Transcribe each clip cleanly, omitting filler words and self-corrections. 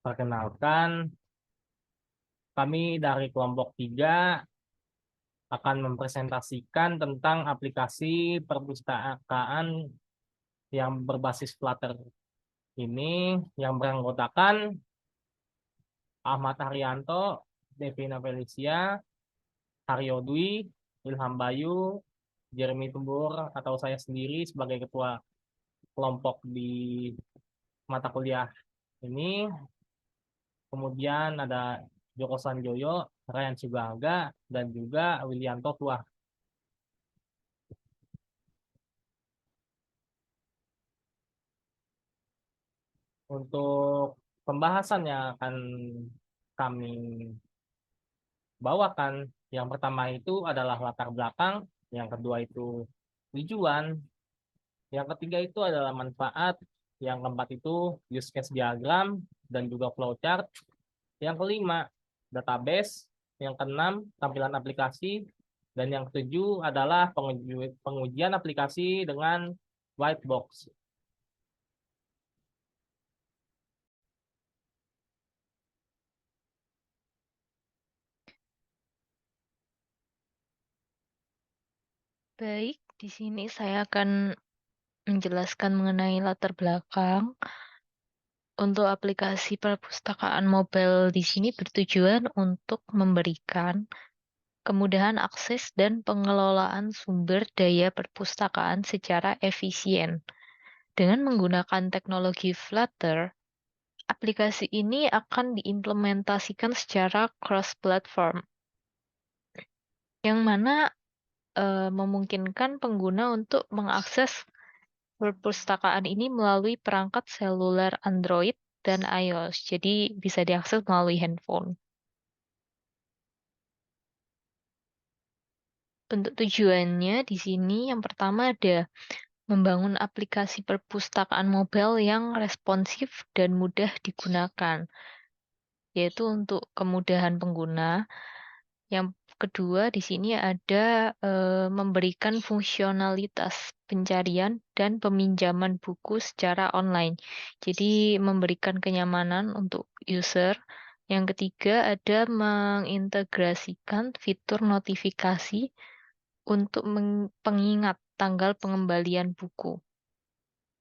Perkenalkan, kami dari kelompok 3 akan mempresentasikan tentang aplikasi perpustakaan yang berbasis Flutter ini yang beranggotakan Ahmad Haryanto, Devina Felicia, Haryo Dwi, Ilham Bayu, Jeremy Tumbur atau saya sendiri sebagai ketua kelompok di mata kuliah ini. Kemudian ada Joko Sanjoyo, Ryan Suganga, dan juga Willianto Tua. Untuk pembahasan yang akan kami bawakan, yang pertama itu adalah latar belakang, yang kedua itu tujuan, yang ketiga itu adalah manfaat, yang keempat itu use case diagram dan juga flowchart, yang kelima database, yang keenam tampilan aplikasi, dan yang ketujuh adalah pengujian aplikasi dengan white box. Baik, di sini saya akan menjelaskan mengenai latar belakang untuk aplikasi perpustakaan mobile di sini bertujuan untuk memberikan kemudahan akses dan pengelolaan sumber daya perpustakaan secara efisien. Dengan menggunakan teknologi Flutter, aplikasi ini akan diimplementasikan secara cross-platform, yang mana memungkinkan pengguna untuk mengakses perpustakaan ini melalui perangkat seluler Android dan iOS, jadi bisa diakses melalui handphone. Bentuk tujuannya di sini yang pertama ada membangun aplikasi perpustakaan mobile yang responsif dan mudah digunakan, yaitu untuk kemudahan pengguna. Yang kedua di sini ada memberikan fungsionalitas pencarian dan peminjaman buku secara online. Jadi memberikan kenyamanan untuk user. Yang ketiga ada mengintegrasikan fitur notifikasi untuk pengingat tanggal pengembalian buku.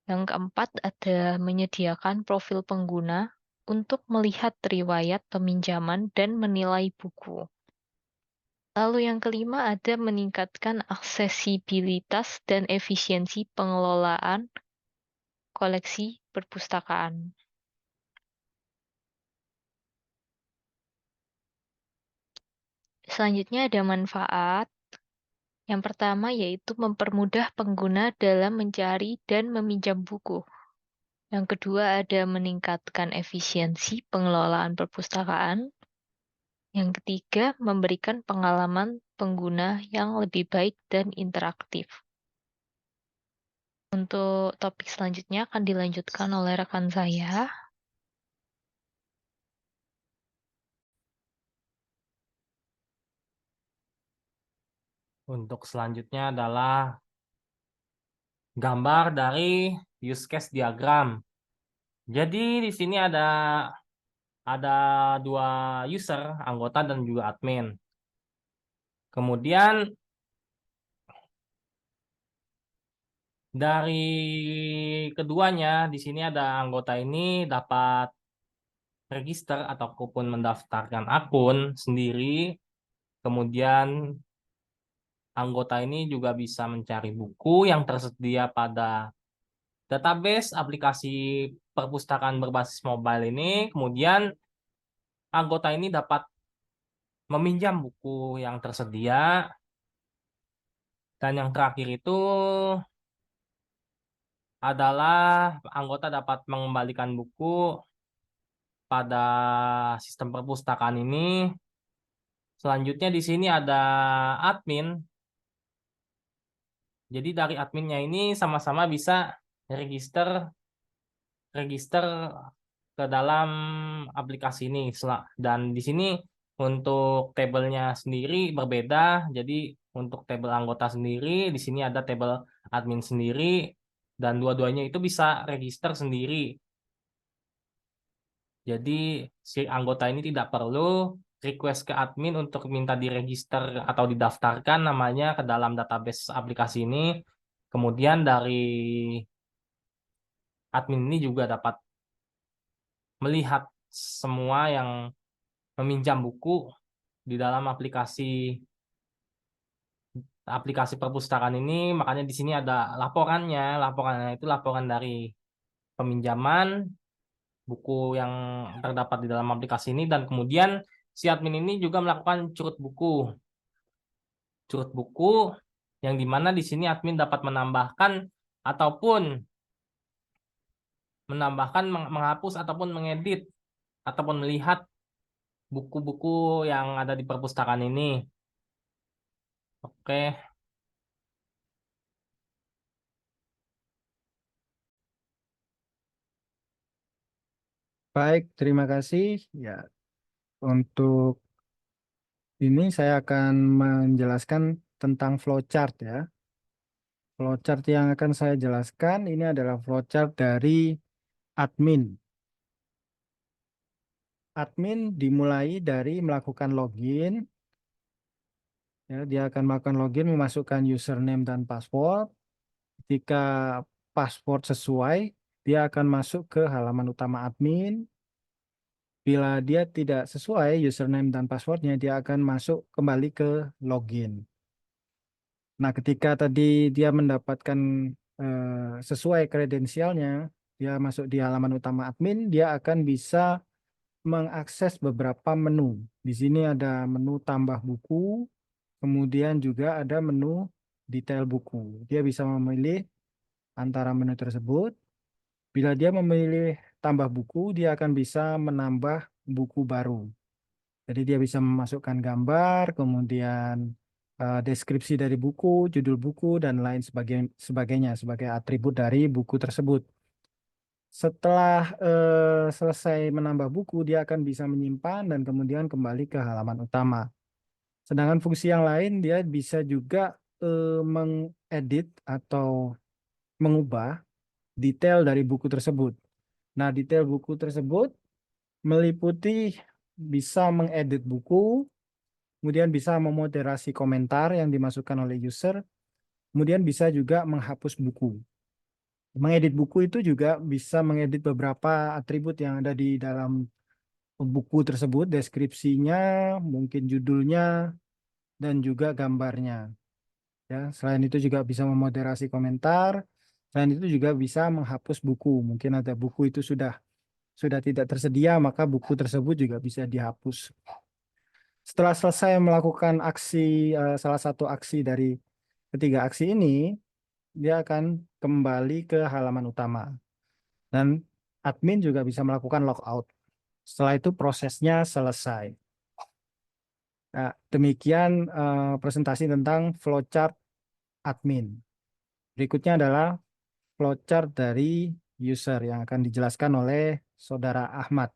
Yang keempat ada menyediakan profil pengguna untuk melihat riwayat peminjaman dan menilai buku. Lalu yang kelima ada meningkatkan aksesibilitas dan efisiensi pengelolaan koleksi perpustakaan. Selanjutnya ada manfaat. Yang pertama yaitu mempermudah pengguna dalam mencari dan meminjam buku. Yang kedua ada meningkatkan efisiensi pengelolaan perpustakaan. Yang ketiga memberikan pengalaman pengguna yang lebih baik dan interaktif. Untuk topik selanjutnya akan dilanjutkan oleh rekan saya. Untuk selanjutnya adalah gambar dari use case diagram. Jadi di sini ada dua user, anggota dan juga admin. Kemudian dari keduanya di sini ada anggota ini dapat register ataupun mendaftarkan akun sendiri. Kemudian anggota ini juga bisa mencari buku yang tersedia pada database aplikasi perpustakaan berbasis mobile ini. Kemudian anggota ini dapat meminjam buku yang tersedia. Dan yang terakhir itu adalah anggota dapat mengembalikan buku pada sistem perpustakaan ini. Selanjutnya di sini ada admin. Jadi dari adminnya ini sama-sama bisa register register ke dalam aplikasi ini. Dan di sini untuk tabelnya sendiri berbeda. Jadi untuk tabel anggota sendiri, di sini ada tabel admin sendiri, dan dua-duanya itu bisa register sendiri. Jadi si anggota ini tidak perlu request ke admin untuk minta diregister atau didaftarkan namanya ke dalam database aplikasi ini. Kemudian dari admin ini juga dapat melihat semua yang meminjam buku di dalam aplikasi perpustakaan ini. Makanya di sini ada laporannya. Laporannya itu laporan dari peminjaman buku yang terdapat di dalam aplikasi ini, dan kemudian si admin ini juga melakukan curut buku. Curut buku yang dimana di sini admin dapat menambahkan ataupun menghapus ataupun mengedit ataupun melihat buku-buku yang ada di perpustakaan ini. Oke. Baik, terima kasih. Ya, untuk ini saya akan menjelaskan tentang flowchart ya. Flowchart yang akan saya jelaskan ini adalah flowchart dari admin. Admin dimulai dari melakukan login. Ya, dia akan melakukan login, memasukkan username dan password. Ketika password sesuai, dia akan masuk ke halaman utama admin. Bila dia tidak sesuai username dan passwordnya, dia akan masuk kembali ke login. Nah, ketika tadi dia mendapatkan sesuai kredensialnya, dia masuk di halaman utama admin, dia akan bisa mengakses beberapa menu. Di sini ada menu tambah buku, kemudian juga ada menu detail buku. Dia bisa memilih antara menu tersebut. Bila dia memilih tambah buku, dia akan bisa menambah buku baru. Jadi dia bisa memasukkan gambar, kemudian deskripsi dari buku, judul buku, dan lain sebagainya sebagai atribut dari buku tersebut. Setelah selesai menambah buku, dia akan bisa menyimpan dan kemudian kembali ke halaman utama. Sedangkan fungsi yang lain, dia bisa juga mengedit atau mengubah detail dari buku tersebut. Nah, detail buku tersebut meliputi bisa mengedit buku, kemudian bisa memoderasi komentar yang dimasukkan oleh user, kemudian bisa juga menghapus buku. Mengedit buku itu juga bisa mengedit beberapa atribut yang ada di dalam buku tersebut, deskripsinya, mungkin judulnya, dan juga gambarnya. Ya, selain itu juga bisa memoderasi komentar, selain itu juga bisa menghapus buku. Mungkin ada buku itu sudah tidak tersedia, maka buku tersebut juga bisa dihapus. Setelah selesai melakukan aksi salah satu aksi dari ketiga aksi ini, dia akan kembali ke halaman utama. Dan admin juga bisa melakukan logout. Setelah itu prosesnya selesai. Nah, demikian presentasi tentang flowchart admin. Berikutnya adalah flowchart dari user yang akan dijelaskan oleh Saudara Ahmad.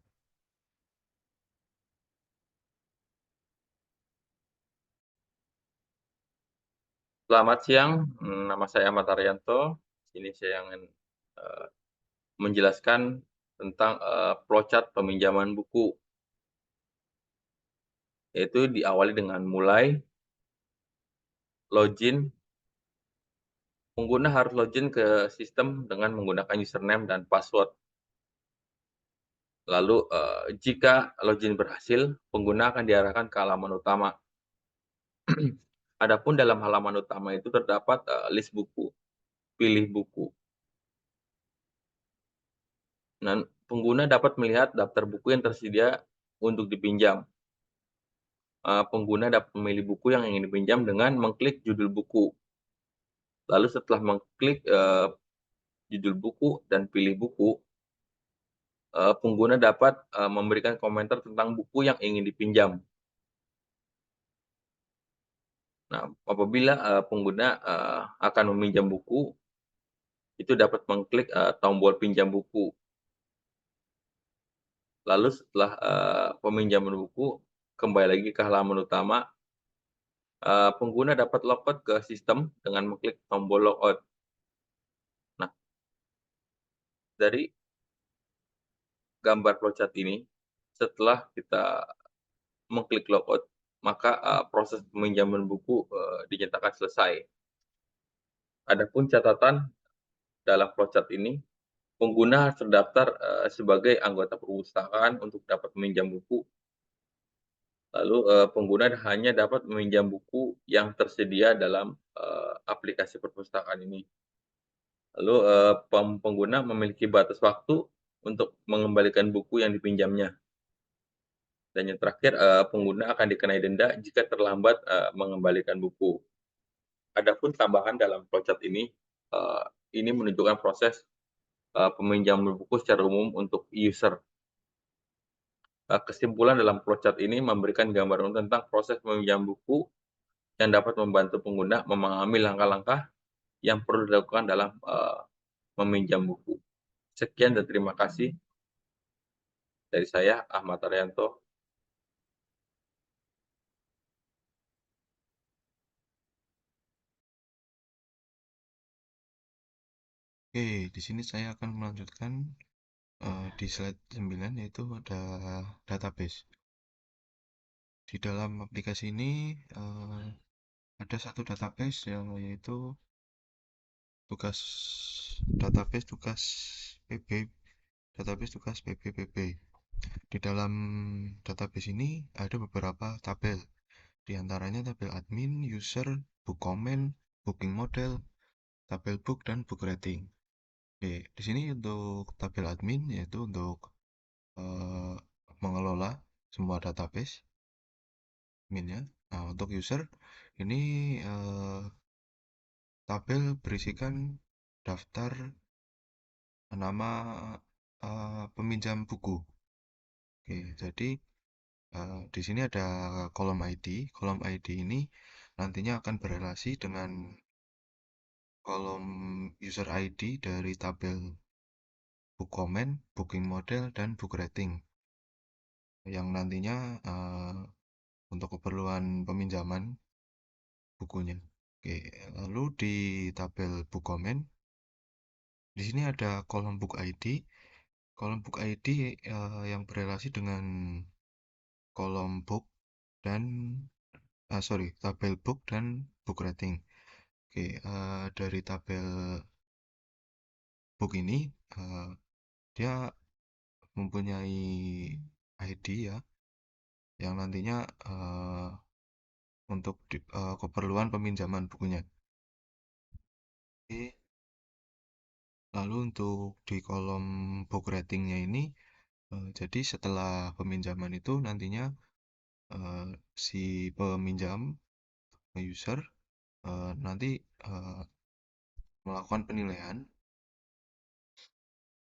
Selamat siang, nama saya Ahmad Arianto. Ini saya ingin menjelaskan tentang flowchart peminjaman buku. Yaitu diawali dengan mulai login. Pengguna harus login ke sistem dengan menggunakan username dan password. Lalu jika login berhasil, pengguna akan diarahkan ke halaman utama. Adapun dalam halaman utama itu terdapat list buku, pilih buku. Dan pengguna dapat melihat daftar buku yang tersedia untuk dipinjam. Pengguna dapat memilih buku yang ingin dipinjam dengan mengklik judul buku. Lalu setelah mengklik judul buku dan pilih buku, pengguna dapat memberikan komentar tentang buku yang ingin dipinjam. Nah, apabila pengguna akan meminjam buku, itu dapat mengklik tombol pinjam buku. Lalu setelah peminjaman buku, kembali lagi ke halaman utama, pengguna dapat logout ke sistem dengan mengklik tombol logout. Nah, dari gambar flowchart ini, setelah kita mengklik logout, maka proses peminjaman buku dinyatakan selesai. Adapun catatan dalam flowchart ini, pengguna harus terdaftar sebagai anggota perpustakaan untuk dapat meminjam buku. Lalu pengguna hanya dapat meminjam buku yang tersedia dalam aplikasi perpustakaan ini. Lalu pengguna memiliki batas waktu untuk mengembalikan buku yang dipinjamnya. Dan yang terakhir, pengguna akan dikenai denda jika terlambat mengembalikan buku. Adapun tambahan dalam flowchart ini menunjukkan proses peminjaman buku secara umum untuk user. Kesimpulan dalam flowchart ini memberikan gambaran tentang proses meminjam buku yang dapat membantu pengguna memahami langkah-langkah yang perlu dilakukan dalam meminjam buku. Sekian dan terima kasih dari saya, Ahmad Arianto. Oke, di sini saya akan melanjutkan di slide 9, yaitu ada database. Di dalam aplikasi ini ada satu database yaitu database tugas PBPB. Di dalam database ini ada beberapa tabel. Di antaranya tabel admin, user, book comment, booking model, tabel book, dan book rating. Oke, di sini untuk tabel admin yaitu untuk mengelola semua database adminnya. Nah, untuk user ini tabel berisikan daftar nama peminjam buku. Oke, jadi di sini ada kolom ID. Kolom ID ini nantinya akan berrelasi dengan kolom user ID dari tabel book comment, booking model, dan book rating, yang nantinya untuk keperluan peminjaman bukunya. Oke, lalu di tabel book comment, di sini ada kolom book ID. Kolom book ID yang berrelasi dengan kolom book dan tabel book dan book rating. Oke, dari tabel book ini dia mempunyai ID ya, yang nantinya untuk keperluan peminjaman bukunya. Oke, lalu untuk di kolom book ratingnya ini, jadi setelah peminjaman itu nantinya si peminjam user nanti melakukan penilaian.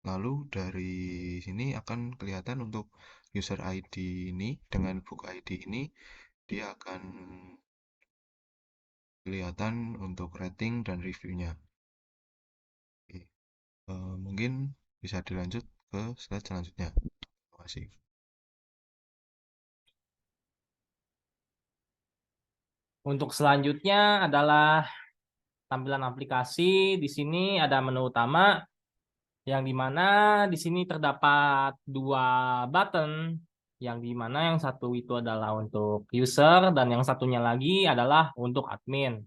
Lalu dari sini akan kelihatan untuk user ID ini dengan book ID ini, dia akan kelihatan untuk rating dan reviewnya. Oke. Mungkin bisa dilanjut ke slide selanjutnya. Terima kasih. Untuk selanjutnya adalah tampilan aplikasi. Di sini ada menu utama, yang dimana di sini terdapat dua button, yang dimana yang satu itu adalah untuk user dan yang satunya lagi adalah untuk admin.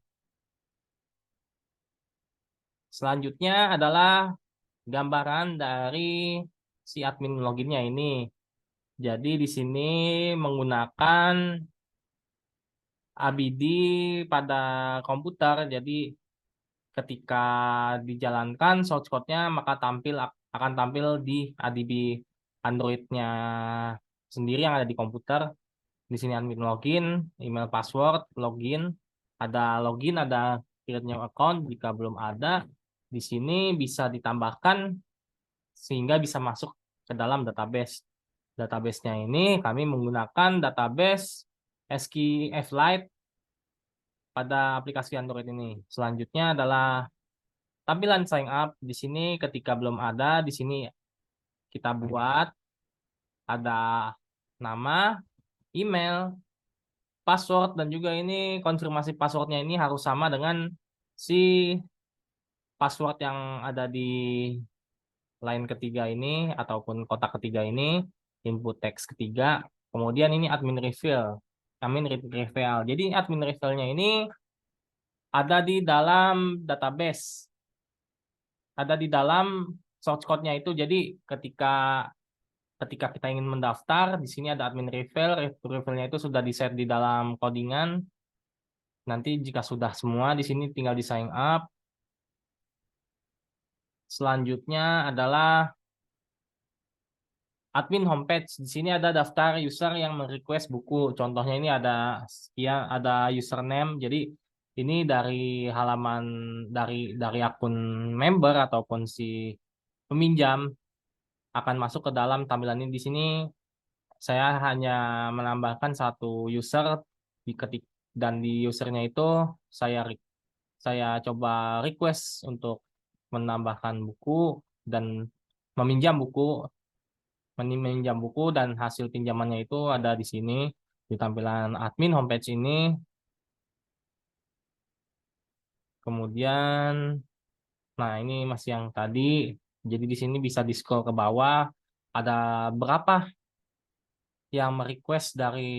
Selanjutnya adalah gambaran dari si admin loginnya ini. Jadi di sini menggunakan ABD pada komputer. Jadi ketika dijalankan source code-nya maka akan tampil di ADB Android-nya sendiri yang ada di komputer. Di sini admin login, email password, login, ada login, ada create new account. Jika belum ada, di sini bisa ditambahkan sehingga bisa masuk ke dalam database. Database-nya ini kami menggunakan database SQLite pada aplikasi Android ini. Selanjutnya adalah tampilan sign up. Di sini ketika belum ada, di sini kita buat ada nama, email, password, dan juga ini konfirmasi passwordnya ini harus sama dengan si password yang ada di line ketiga ini ataupun kotak ketiga ini, input text ketiga, kemudian ini admin reveal. Jadi admin reveal-nya ini ada di dalam database, ada di dalam source code-nya itu. Jadi ketika kita ingin mendaftar, di sini ada admin reveal, reveal-nya itu sudah di-set di dalam codingan. Nanti jika sudah semua, di sini tinggal di sign up. Selanjutnya adalah admin homepage. Di sini ada daftar user yang merequest buku. Contohnya ini ada sekian, ada username. Jadi ini dari halaman dari akun member ataupun si peminjam akan masuk ke dalam tampilan ini. Di sini saya hanya menambahkan satu user dan di usernya itu saya coba request untuk menambahkan buku dan meminjam buku dan hasil pinjamannya itu ada di sini di tampilan admin homepage ini. Kemudian, nah ini masih yang tadi. Jadi di sini bisa di scroll ke bawah, ada berapa yang merequest dari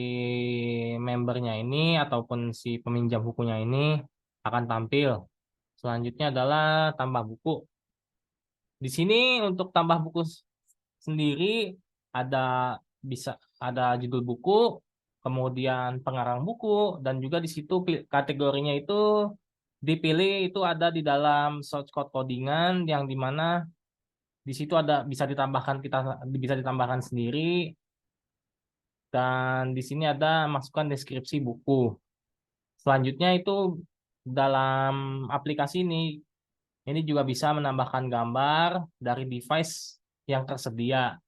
membernya ini ataupun si peminjam bukunya ini akan tampil. Selanjutnya adalah tambah buku. Di sini untuk tambah buku sendiri bisa ada judul buku, kemudian pengarang buku, dan juga di situ kategorinya itu dipilih, itu ada di dalam source code codingan yang dimana di situ bisa ditambahkan sendiri, dan di sini ada masukkan deskripsi buku. Selanjutnya itu dalam aplikasi ini juga bisa menambahkan gambar dari device yang tersedia.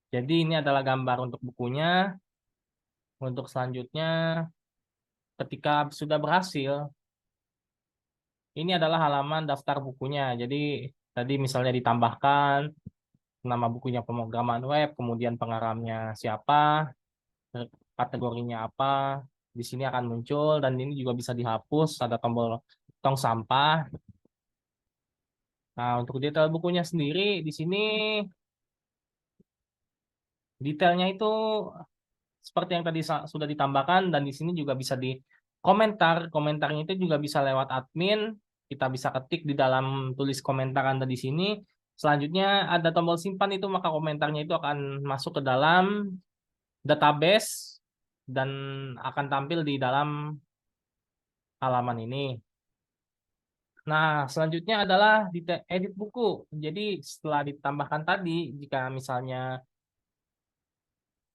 Jadi ini adalah gambar untuk bukunya. Untuk selanjutnya, ketika sudah berhasil, ini adalah halaman daftar bukunya. Jadi tadi misalnya ditambahkan nama bukunya pemrograman web, kemudian pengarangnya siapa, kategorinya apa, di sini akan muncul, dan ini juga bisa dihapus, ada tombol tong sampah. Nah, untuk detail bukunya sendiri, di sini detailnya itu seperti yang tadi sudah ditambahkan, dan di sini juga bisa di komentarnya itu juga bisa lewat admin, kita bisa ketik di dalam tulis komentar Anda di sini. Selanjutnya ada tombol simpan, itu maka komentarnya itu akan masuk ke dalam database dan akan tampil di dalam halaman ini. Nah, selanjutnya adalah edit buku. Jadi setelah ditambahkan tadi, jika misalnya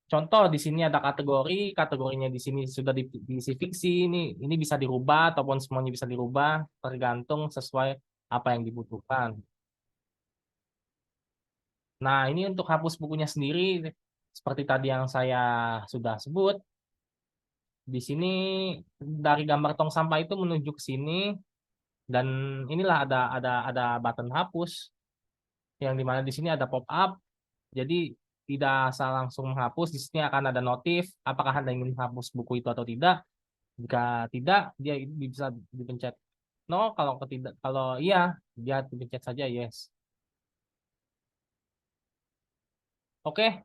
contoh di sini ada kategorinya di sini sudah diisi fiksi, ini bisa dirubah ataupun semuanya bisa dirubah tergantung sesuai apa yang dibutuhkan. Nah, ini untuk hapus bukunya sendiri seperti tadi yang saya sudah sebut. Di sini dari gambar tong sampah itu menuju ke sini, dan inilah ada button hapus yang dimana di sini ada pop up. Jadi tidak asal langsung menghapus, di sini akan ada notif apakah Anda ingin menghapus buku itu atau tidak. Jika tidak, dia bisa dipencet no, kalau iya, dia dipencet saja yes. Oke.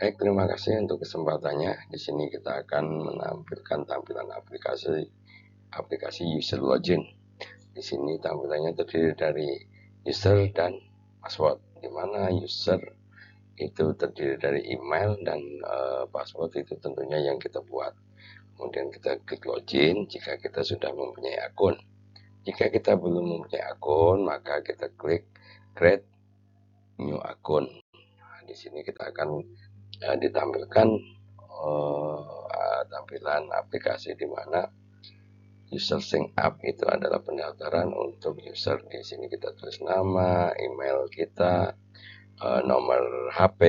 Baik, terima kasih untuk kesempatannya. Di sini kita akan menampilkan tampilan aplikasi user login. Di sini tampilannya terdiri dari user dan password, di mana user itu terdiri dari email dan password itu tentunya yang kita buat. Kemudian kita klik login jika kita sudah mempunyai akun. Jika kita belum mempunyai akun, maka kita klik create new akun. Nah, di sini kita akan ditampilkan tampilan aplikasi di mana user sign up itu adalah pendaftaran untuk user. Di sini kita tulis nama, email kita, nomor HP,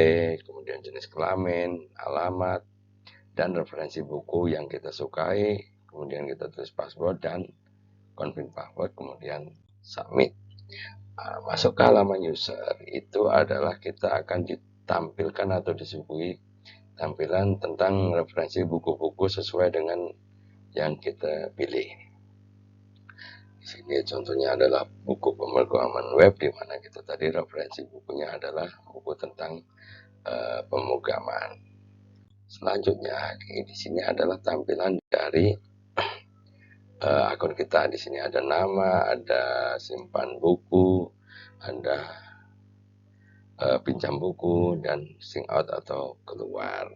kemudian jenis kelamin, alamat, dan referensi buku yang kita sukai. Kemudian kita tulis password dan confirm password, kemudian submit. Masuk ke halaman user itu adalah kita akan ditampilkan atau disuguhi tampilan tentang referensi buku-buku sesuai dengan yang kita pilih. Sini contohnya adalah buku pemrograman web, di mana kita tadi referensi bukunya adalah buku tentang pemrograman. Selanjutnya di sini adalah tampilan dari akun kita. Di sini ada nama, ada simpan buku, ada pinjam buku, dan sync out atau keluar.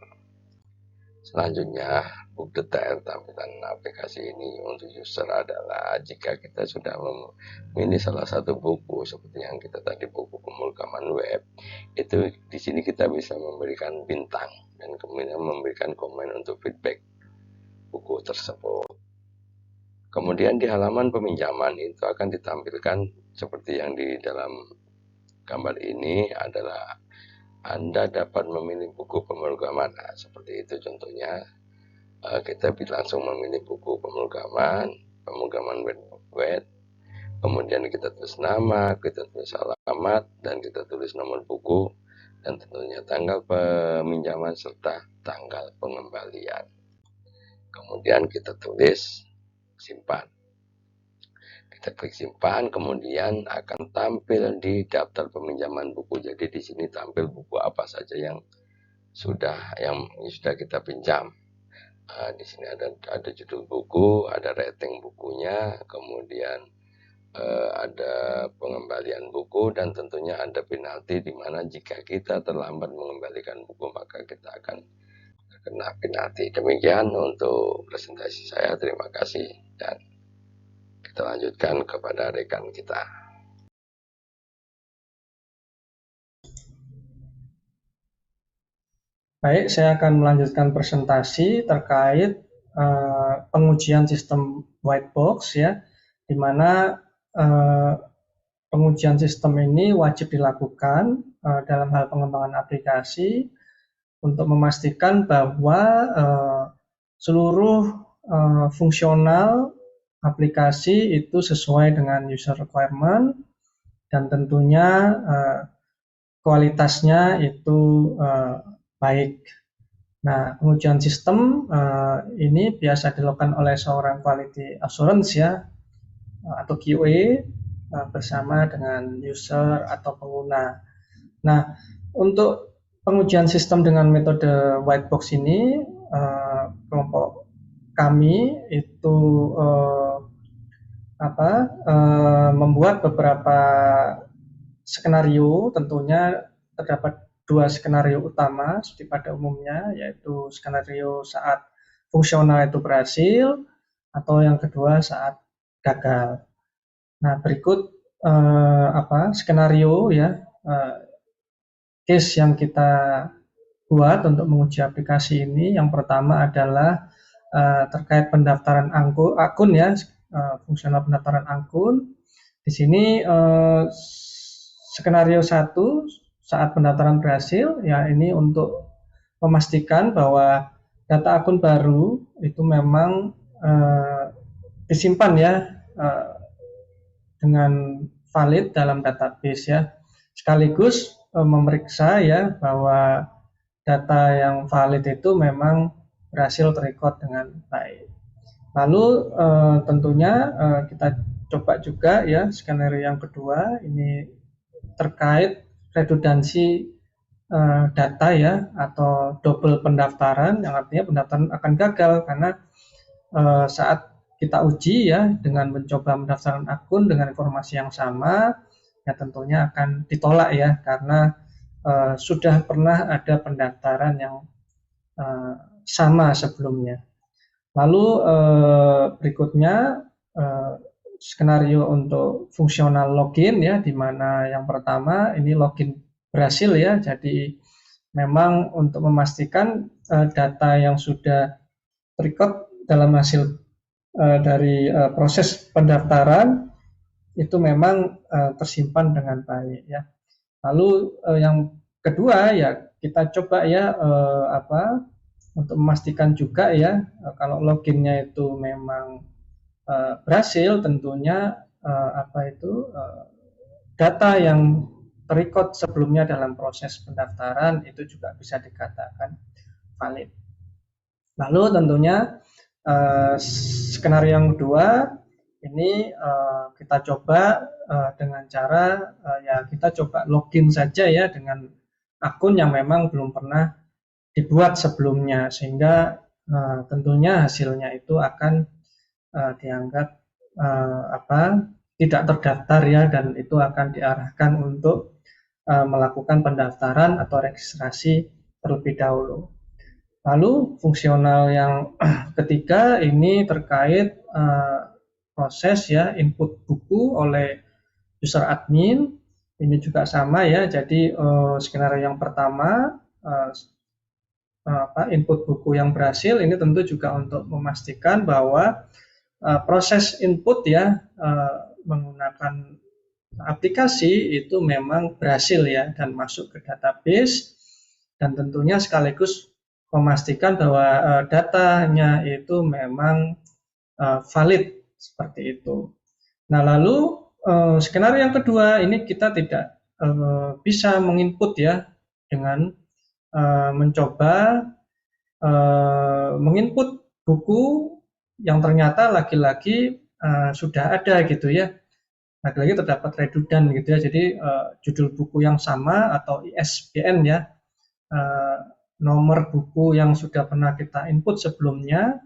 Selanjutnya, book detail tampilan aplikasi ini untuk user adalah jika kita sudah memilih salah satu buku seperti yang kita tadi, buku pemrograman web, itu di sini kita bisa memberikan bintang dan kemudian memberikan komen untuk feedback buku tersebut. Kemudian di halaman peminjaman itu akan ditampilkan seperti yang di dalam gambar ini adalah Anda dapat memilih buku pemrograman. Nah, seperti itu contohnya. Kita langsung memilih buku pemrograman web, kemudian kita tulis nama, kita tulis alamat, dan kita tulis nomor buku, dan tentunya tanggal peminjaman serta tanggal pengembalian. Kemudian kita tulis simpan. Kita klik simpan, kemudian akan tampil di daftar peminjaman buku. Jadi di sini tampil buku apa saja yang sudah kita pinjam. Di sini ada judul buku, ada rating bukunya, kemudian ada pengembalian buku, dan tentunya ada penalti, di mana jika kita terlambat mengembalikan buku maka kita akan terkena penalti. Demikian untuk presentasi saya. Terima kasih, dan kita lanjutkan kepada rekan kita. Baik, saya akan melanjutkan presentasi terkait pengujian sistem white box ya, di mana pengujian sistem ini wajib dilakukan dalam hal pengembangan aplikasi untuk memastikan bahwa seluruh fungsional aplikasi itu sesuai dengan user requirement, dan tentunya kualitasnya itu baik. Nah, pengujian sistem ini biasa dilakukan oleh seorang quality assurance ya, atau QA bersama dengan user atau pengguna. Nah, untuk pengujian sistem dengan metode white box ini, kelompok kami itu membuat beberapa skenario. Tentunya terdapat dua skenario utama seperti pada umumnya, yaitu skenario saat fungsional itu berhasil, atau yang kedua saat gagal. Nah, berikut skenario ya, case yang kita buat untuk menguji aplikasi ini. Yang pertama adalah terkait pendaftaran akun ya, fungsional pendaftaran akun. Di sini skenario 1 saat pendaftaran berhasil ya, ini untuk memastikan bahwa data akun baru itu memang disimpan ya dengan valid dalam database ya, sekaligus memeriksa ya bahwa data yang valid itu memang berhasil terrecord dengan baik. Lalu tentunya kita coba juga ya skenario yang kedua, ini terkait redundansi data ya, atau double pendaftaran, yang artinya pendaftaran akan gagal karena saat kita uji ya dengan mencoba mendaftarkan akun dengan informasi yang sama, ya tentunya akan ditolak ya, karena sudah pernah ada pendaftaran yang sama sebelumnya. Lalu berikutnya skenario untuk fungsional login ya, di mana yang pertama ini login berhasil ya. Jadi memang untuk memastikan data yang sudah record dalam hasil dari proses pendaftaran itu memang tersimpan dengan baik ya. Lalu yang kedua ya, kita coba ya untuk memastikan juga ya kalau loginnya itu memang berhasil, tentunya data yang terrecord sebelumnya dalam proses pendaftaran itu juga bisa dikatakan valid. Lalu tentunya skenario yang kedua Ini kita coba dengan cara ya kita coba login saja ya dengan akun yang memang belum pernah dibuat sebelumnya, sehingga tentunya hasilnya itu akan dianggap tidak terdaftar ya, dan itu akan diarahkan untuk melakukan pendaftaran atau registrasi terlebih dahulu. Lalu fungsional yang ketiga ini terkait proses ya input buku oleh user admin. Ini juga sama ya, jadi skenario yang pertama input buku yang berhasil ini tentu juga untuk memastikan bahwa proses input ya menggunakan aplikasi itu memang berhasil ya dan masuk ke database, dan tentunya sekaligus memastikan bahwa datanya itu memang valid seperti itu. Nah, lalu skenario yang kedua ini kita tidak bisa menginput ya dengan mencoba menginput buku yang ternyata lagi-lagi sudah ada gitu ya, lagi-lagi terdapat redundant gitu ya, jadi judul buku yang sama atau ISBN ya, nomor buku yang sudah pernah kita input sebelumnya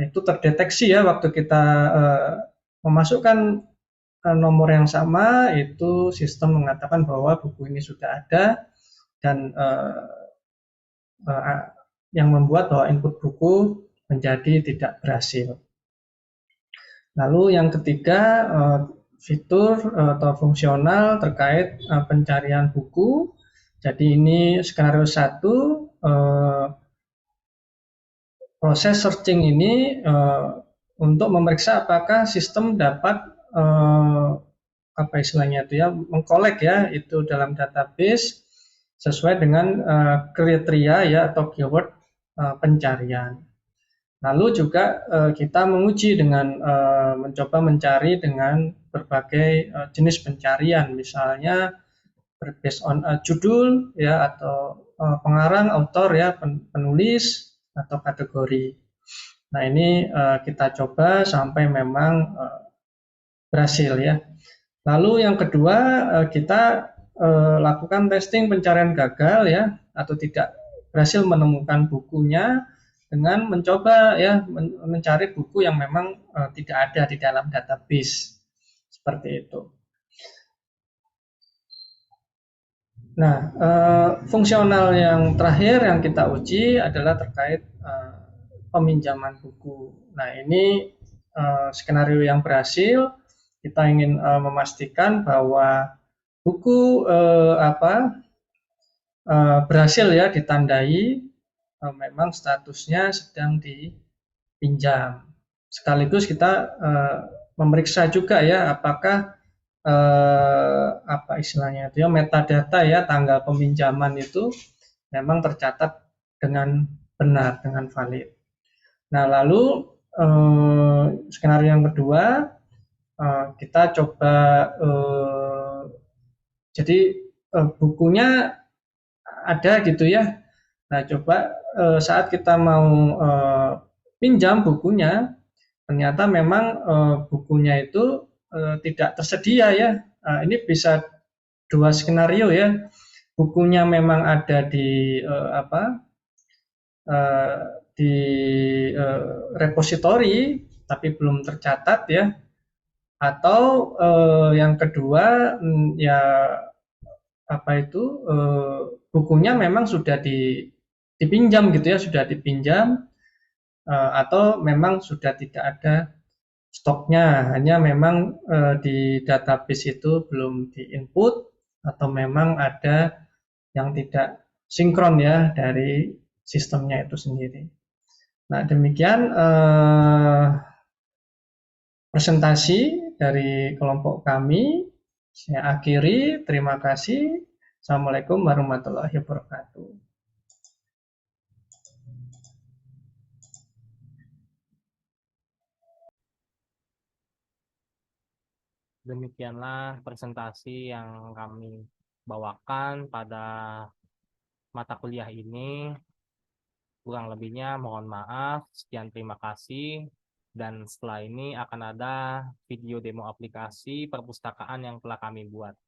itu terdeteksi ya waktu kita memasukkan nomor yang sama, itu sistem mengatakan bahwa buku ini sudah ada, dan yang membuat bahwa input buku menjadi tidak berhasil. Lalu yang ketiga fitur atau fungsional terkait pencarian buku. Jadi ini skenario 1, proses searching ini untuk memeriksa apakah sistem dapat mengkolek ya itu dalam database sesuai dengan kriteria ya atau keyword pencarian. Lalu juga kita menguji dengan mencoba mencari dengan berbagai jenis pencarian, misalnya based on judul ya atau pengarang, author ya, penulis atau kategori. Nah, ini kita coba sampai memang berhasil ya. Lalu yang kedua kita lakukan testing pencarian gagal ya atau tidak berhasil menemukan bukunya dengan mencoba ya mencari buku yang memang tidak ada di dalam database seperti itu. Nah, fungsional yang terakhir yang kita uji adalah terkait peminjaman buku. Nah, ini skenario yang berhasil. Kita ingin memastikan bahwa buku berhasil ya ditandai memang statusnya sedang dipinjam. Sekaligus kita memeriksa juga ya apakah metadata ya tanggal peminjaman itu memang tercatat dengan benar, dengan valid. Nah, lalu skenario yang kedua kita coba jadi bukunya ada gitu ya. Nah, coba saat kita mau pinjam bukunya, ternyata memang bukunya itu tidak tersedia ya. Ini bisa dua skenario ya. Bukunya memang ada di repositori tapi belum tercatat ya. Atau yang kedua ya bukunya memang sudah dipinjam gitu ya, sudah dipinjam atau memang sudah tidak ada stoknya, hanya memang di database itu belum diinput atau memang ada yang tidak sinkron ya dari sistemnya itu sendiri. Nah, demikian presentasi dari kelompok kami. Saya akhiri, terima kasih. Assalamualaikum warahmatullahi wabarakatuh. Demikianlah presentasi yang kami bawakan pada mata kuliah ini. Kurang lebihnya mohon maaf. Sekian, terima kasih. Dan setelah ini akan ada video demo aplikasi perpustakaan yang telah kami buat.